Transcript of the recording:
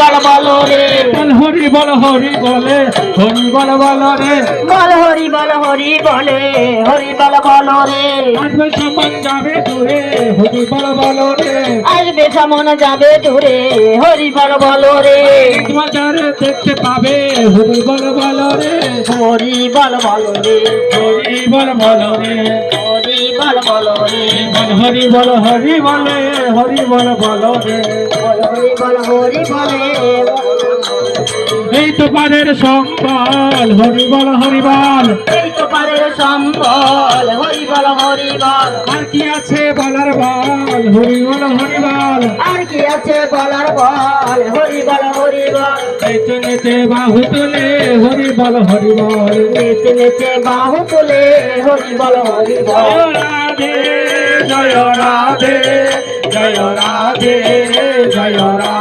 বল বল রে বল হরি বল হরি বলে হরি বল বল রে বল হরি বল হরি বলে হরি বল বল রে আসবে সমান যাবে দূরে হরি বল বল রে আসবে সামনে যাবে দূরে হরি বল বল রে বাজারে দেখতে পাবে হরি বল বল রে হরি বল বল রে হরি বল বল রে হরি বল বল রে বল হরি বল হরি বলে হরি বল বল রে বল হরি বল হরি বলে এই তো পারের সম্বল হরি বল হরি বল এই তো পারে সম্বল হরি বল হরি বল আর কি আছে বলার বল হরি বল হরি বল আর কি আছে বলার বল হরি বল হরি বল নেচে নেচে বাহু তুলে হরি বল হরি বল নেচে নেচে বাহু তুলে হরি বল হরি বল জয় রাধে জয় রাধে জয় রাধে জয় রাধে।